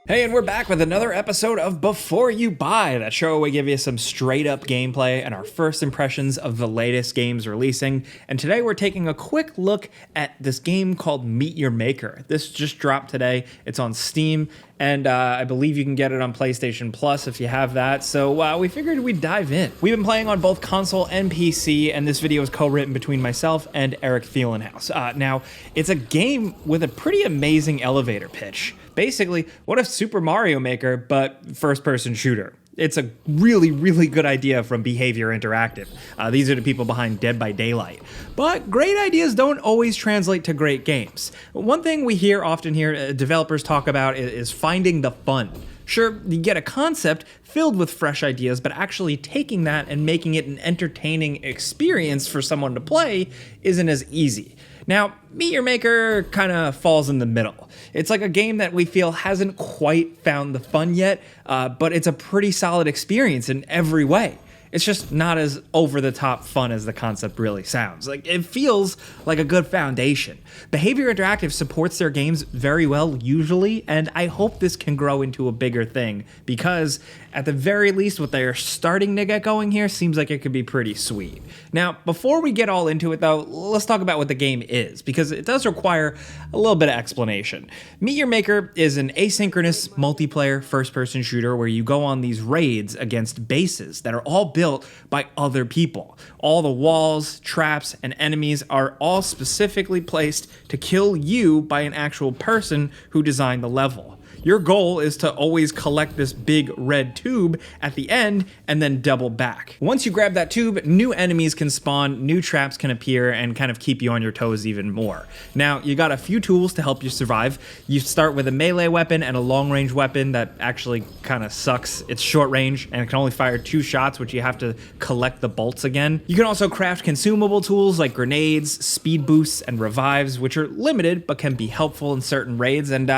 Hey, and we're back with another episode of Before You Buy, that show where we give you some straight up gameplay and our first impressions of the latest games releasing. And today we're taking a quick look at this game called Meet Your Maker. This just dropped today. It's on Steam, and I believe you can get it on PlayStation Plus if you have that. So we figured we'd dive in. We've been playing on both console and PC, and this video is co-written between myself and Erich Thielenhaus. Now, it's a game with a pretty amazing elevator pitch. Basically, what if Super Mario Maker, but first-person shooter? It's a really, really good idea from Behavior Interactive. These are the people behind Dead by Daylight. But great ideas don't always translate to great games. One thing we often hear developers talk about is finding the fun. Sure, you get a concept filled with fresh ideas, but actually taking that and making it an entertaining experience for someone to play isn't as easy. Now, Meet Your Maker kind of falls in the middle. It's like a game that we feel hasn't quite found the fun yet, but it's a pretty solid experience in every way. It's just not as over-the-top fun as the concept really sounds. Like, it feels like a good foundation. Behavior Interactive supports their games very well, usually, and I hope this can grow into a bigger thing, because at the very least, what they're starting to get going here seems like it could be pretty sweet. Now, before we get all into it, though, let's talk about what the game is, because it does require a little bit of explanation. Meet Your Maker is an asynchronous multiplayer first-person shooter where you go on these raids against bases that are all built by other people. All the walls, traps, and enemies are all specifically placed to kill you by an actual person who designed the level. Your goal is to always collect this big red tube at the end and then double back. Once you grab that tube, new enemies can spawn, new traps can appear, and kind of keep you on your toes even more. Now, you got a few tools to help you survive. You start with a melee weapon and a long-range weapon that actually kind of sucks. It's short range and it can only fire 2 shots, which you have to collect the bolts again. You can also craft consumable tools like grenades, speed boosts, and revives, which are limited but can be helpful in certain raids. And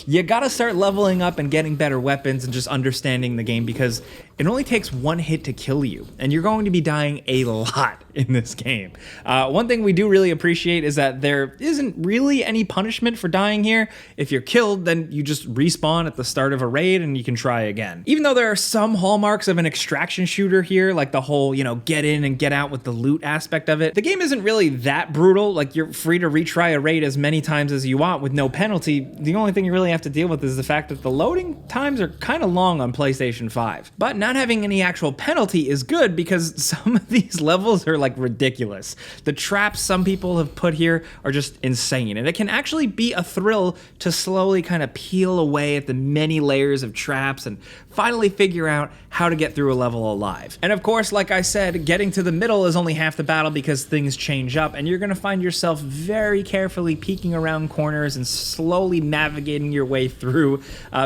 you gotta start leveling up and getting better weapons and just understanding the game, because it only takes 1 hit to kill you, and you're going to be dying a lot in this game. One thing we do really appreciate is that there isn't really any punishment for dying here. If you're killed, then you just respawn at the start of a raid and you can try again. Even though there are some hallmarks of an extraction shooter here, like the whole, get in and get out with the loot aspect of it, the game isn't really that brutal. Like, you're free to retry a raid as many times as you want with no penalty. The only thing you really have to deal with is the fact that the loading times are kind of long on PlayStation 5. But not having any actual penalty is good, because some of these levels are like ridiculous. The traps some people have put here are just insane, and it can actually be a thrill to slowly kind of peel away at the many layers of traps and finally figure out how to get through a level alive. And of course, like I said, getting to the middle is only half the battle, because things change up and you're gonna find yourself very carefully peeking around corners and slowly navigating your way through,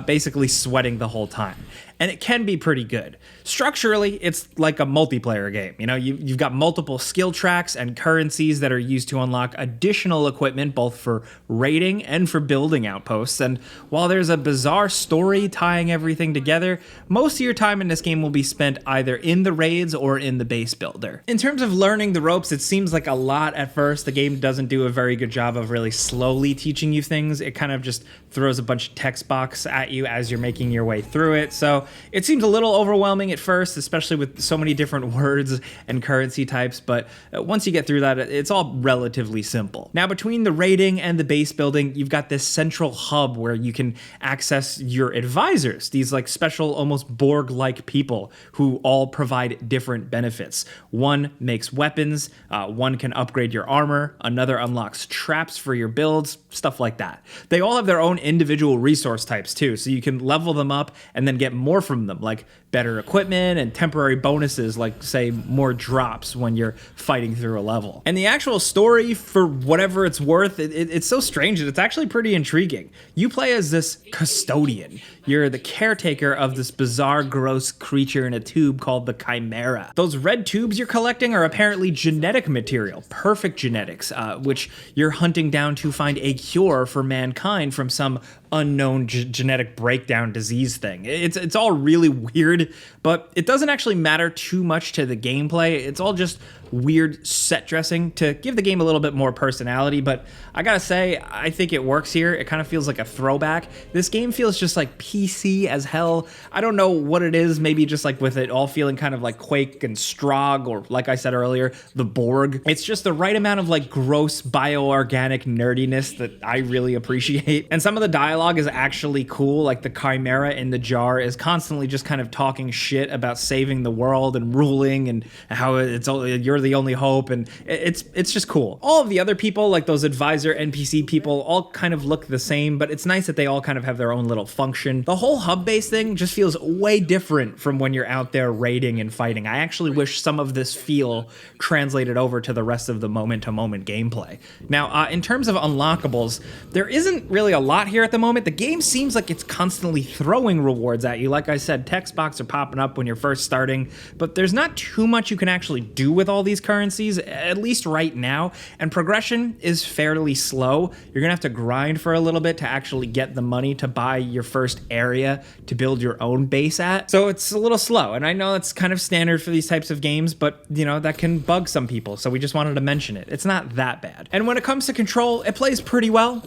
basically sweating the whole time. And it can be pretty good. Structurally, it's like a multiplayer game. You've got multiple skill tracks and currencies that are used to unlock additional equipment, both for raiding and for building outposts. And while there's a bizarre story tying everything together, most of your time in this game will be spent either in the raids or in the base builder. In terms of learning the ropes, it seems like a lot at first. The game doesn't do a very good job of really slowly teaching you things. It kind of just throws a bunch of text box at you as you're making your way through it. So it seems a little overwhelming at first, especially with so many different words and currency types, but once you get through that, it's all relatively simple. Now, between the raiding and the base building, you've got this central hub where you can access your advisors, these like special, almost Borg-like people who all provide different benefits. One makes weapons, one can upgrade your armor, another unlocks traps for your builds, stuff like that. They all have their own individual resource types too, so you can level them up and then get more from them, like better equipment and temporary bonuses, like say more drops when you're fighting through a level. And the actual story, for whatever it's worth, it's so strange that it's actually pretty intriguing. You play as this custodian. You're the caretaker of this bizarre, gross creature in a tube called the Chimera. Those red tubes you're collecting are apparently genetic material, perfect genetics, which you're hunting down to find a cure for mankind from some unknown genetic breakdown disease thing. It's all really weird, but it doesn't actually matter too much to the gameplay. It's all just weird set dressing to give the game a little bit more personality, but I gotta say, I think it works here. It kind of feels like a throwback. This game feels just like PC as hell. I don't know what it is, maybe just like with it all feeling kind of like Quake and Strogg, or like I said earlier, the Borg. It's just the right amount of like gross bioorganic nerdiness that I really appreciate. And some of the dialogue is actually cool, like the Chimera in the jar is constantly just kind of talking shit about saving the world and ruling and how you're the only hope, and it's just cool. All of the other people, like those advisor NPC people, all kind of look the same, but it's nice that they all kind of have their own little function. The whole hub-based thing just feels way different from when you're out there raiding and fighting. I actually wish some of this feel translated over to the rest of the moment-to-moment gameplay. Now, in terms of unlockables, there isn't really a lot here at the moment. The game seems like it's constantly throwing rewards at you. Like I said, text boxes are popping up when you're first starting, but there's not too much you can actually do with all these currencies, at least right now, and progression is fairly slow. You're gonna have to grind for a little bit to actually get the money to buy your first area to build your own base at. So it's a little slow, and I know it's kind of standard for these types of games, but you know, that can bug some people, so we just wanted to mention it. It's not that bad. And when it comes to control, it plays pretty well,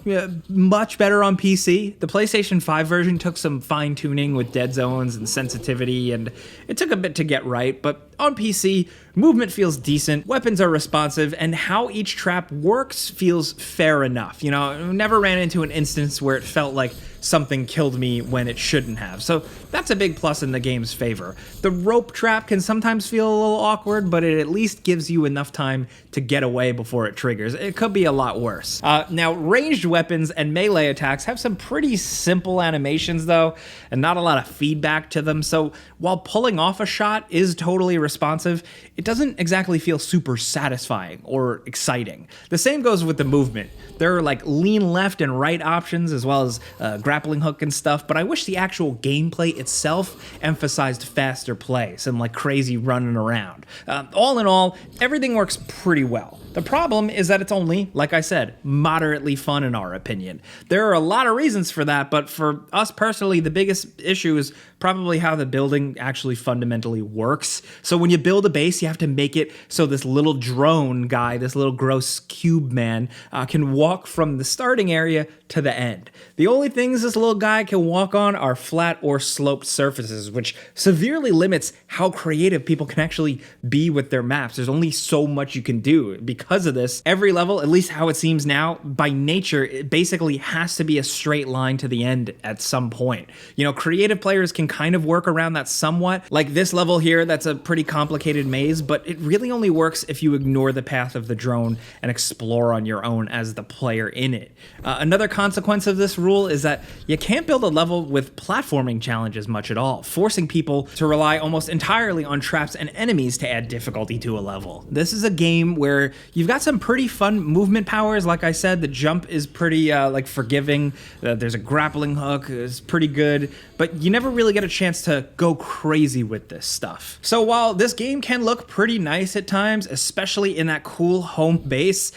much better on PC. The PlayStation 5 version took some fine tuning with dead zones and sensitivity, and it took a bit to get right, but on PC, movement feels decent, weapons are responsive, and how each trap works feels fair enough. You know, I never ran into an instance where it felt like something killed me when it shouldn't have. So that's a big plus in the game's favor. The rope trap can sometimes feel a little awkward, but it at least gives you enough time to get away before it triggers. It could be a lot worse. Now, ranged weapons and melee attacks have some pretty simple animations though, and not a lot of feedback to them. So while pulling off a shot is totally responsive, it doesn't exactly feel super satisfying or exciting. The same goes with the movement. There are like lean left and right options as well as grappling hook and stuff, but I wish the actual gameplay itself emphasized faster play, some like crazy running around. All in all, everything works pretty well. The problem is that it's only, like I said, moderately fun in our opinion. There are a lot of reasons for that, but for us personally, the biggest issue is probably how the building actually fundamentally works. So when you build a base, you have to make it so this little drone guy, this little gross cube man, can walk from the starting area to the end. The only things this little guy can walk on are flat or sloped surfaces, which severely limits how creative people can actually be with their maps. There's only so much you can do. Because of this, every level, at least how it seems now, by nature, it basically has to be a straight line to the end at some point. You know, creative players can kind of work around that somewhat. Like this level here, that's a pretty complicated maze, but it really only works if you ignore the path of the drone and explore on your own as the player in it. Another consequence of this rule is that you can't build a level with platforming challenges much at all, forcing people to rely almost entirely on traps and enemies to add difficulty to a level. This is a game where you've got some pretty fun movement powers. Like I said, the jump is pretty like forgiving. There's a grappling hook, it's pretty good, but you never really get a chance to go crazy with this stuff. So while this game can look pretty nice at times, especially in that cool home base,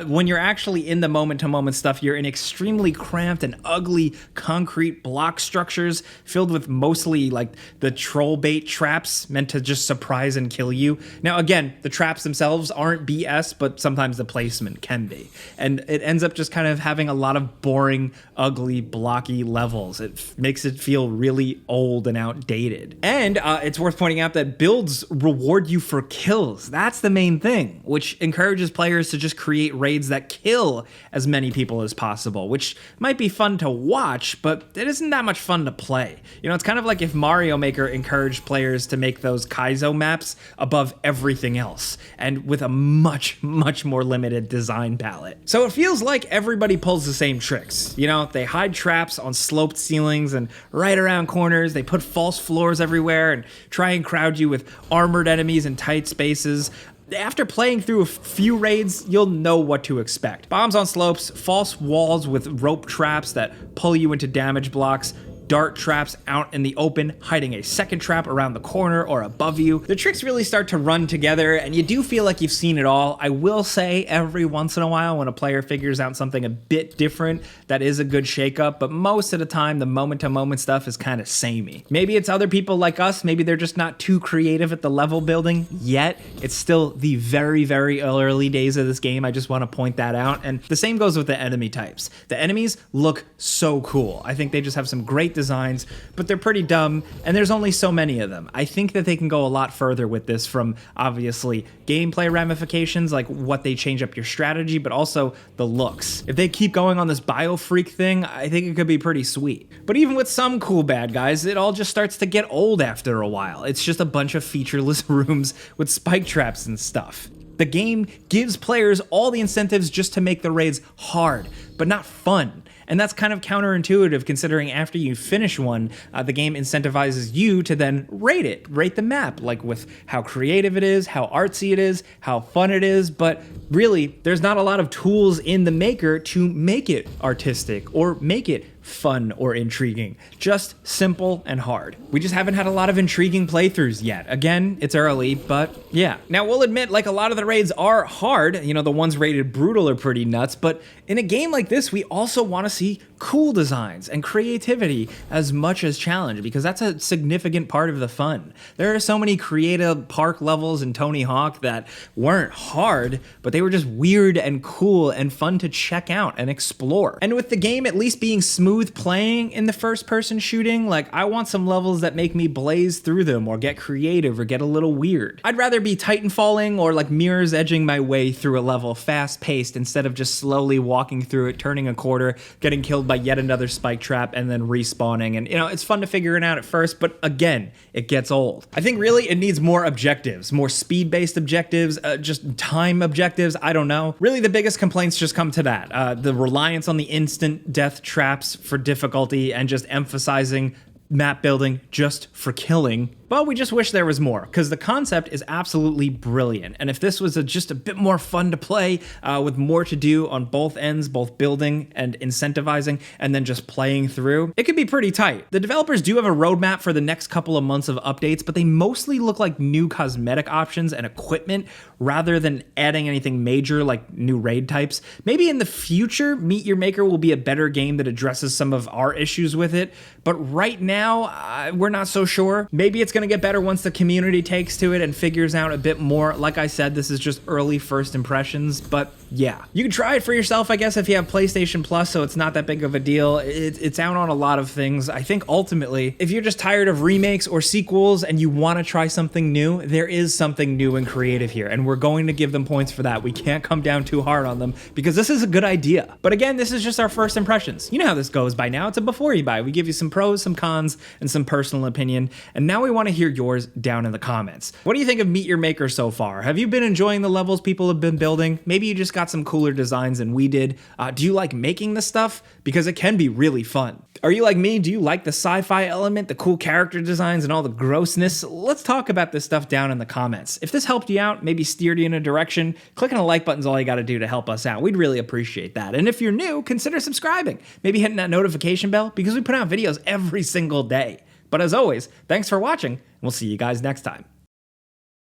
when you're actually in the moment-to-moment stuff, you're in extremely cramped and ugly concrete block structures filled with mostly like the troll bait traps meant to just surprise and kill you. Now again, the traps themselves aren't BS, but sometimes the placement can be. And it ends up just kind of having a lot of boring, ugly, blocky levels. It makes it feel really old and outdated. And it's worth pointing out that builds reward you for kills. That's the main thing, which encourages players to just create raids that kill as many people as possible, which might be fun to watch, but it isn't that much fun to play. You know, it's kind of like if Mario Maker encouraged players to make those Kaizo maps above everything else, and with a much more limited design palette. So it feels like everybody pulls the same tricks. You know, they hide traps on sloped ceilings and right around corners, they put false floors everywhere and try and crowd you with armored enemies in tight spaces. After playing through a few raids, you'll know what to expect. Bombs on slopes, false walls with rope traps that pull you into damage blocks, dart traps out in the open, hiding a second trap around the corner or above you. The tricks really start to run together, and you do feel like you've seen it all. I will say every once in a while when a player figures out something a bit different, that is a good shakeup, but most of the time the moment-to-moment stuff is kind of samey. Maybe it's other people like us, maybe they're just not too creative at the level building yet. It's still the very, very early days of this game. I just want to point that out. And the same goes with the enemy types. The enemies look so cool. I think they just have some great designs, but they're pretty dumb, and there's only so many of them. I think that they can go a lot further with this, from obviously gameplay ramifications, like what they change up your strategy, but also the looks. If they keep going on this biofreak thing, I think it could be pretty sweet. But even with some cool bad guys, it all just starts to get old after a while. It's just a bunch of featureless rooms with spike traps and stuff. The game gives players all the incentives just to make the raids hard, but not fun. And that's kind of counterintuitive, considering after you finish one, the game incentivizes you to then rate the map, like with how creative it is, how artsy it is, how fun it is. But really, there's not a lot of tools in the maker to make it artistic or make it fun or intriguing, just simple and hard. We just haven't had a lot of intriguing playthroughs yet. Again, it's early, but yeah. Now we'll admit, like, a lot of the raids are hard, you know, the ones rated brutal are pretty nuts, but in a game like this, we also want to see cool designs and creativity as much as challenge, because that's a significant part of the fun. There are so many creative park levels in Tony Hawk that weren't hard, but they were just weird and cool and fun to check out and explore. And with the game at least being smooth playing in the first person shooting, like, I want some levels that make me blaze through them or get creative or get a little weird. I'd rather be Titanfalling or like mirrors edging my way through a level fast paced instead of just slowly walking through it, turning a quarter, getting killed by yet another spike trap, and then respawning. And you know, it's fun to figure it out at first, but again, it gets old. I think really it needs more objectives, more speed-based objectives, just time objectives, I don't know. Really the biggest complaints just come to that. The reliance on the instant death traps for difficulty and just emphasizing map building just for killing. But we just wish there was more, because the concept is absolutely brilliant. And if this was just a bit more fun to play, with more to do on both ends, both building and incentivizing, and then just playing through, it could be pretty tight. The developers do have a roadmap for the next couple of months of updates, but they mostly look like new cosmetic options and equipment rather than adding anything major like new raid types. Maybe in the future, Meet Your Maker will be a better game that addresses some of our issues with it, but right now, we're not so sure. Maybe it's gonna get better once the community takes to it and figures out a bit more. Like I said, this is just early first impressions, but yeah. You can try it for yourself, I guess, if you have PlayStation Plus, so it's not that big of a deal. It's out on a lot of things. I think ultimately, if you're just tired of remakes or sequels and you want to try something new, there is something new and creative here, and we're going to give them points for that. We can't come down too hard on them, because this is a good idea. But again, this is just our first impressions. You know how this goes by now. It's a before you buy. We give you some pros, some cons, and some personal opinion, and now we want to hear yours down in the comments. What do you think of Meet Your Maker so far? Have you been enjoying the levels people have been building? Maybe you just got some cooler designs than we did. Do you like making this stuff? Because it can be really fun. Are you like me? Do you like the sci-fi element, the cool character designs, and all the grossness? Let's talk about this stuff down in the comments. If this helped you out, maybe steered you in a direction, clicking a like button's all you gotta do to help us out. We'd really appreciate that. And if you're new, consider subscribing. Maybe hitting that notification bell, because we put out videos every single day. But as always, thanks for watching, and we'll see you guys next time.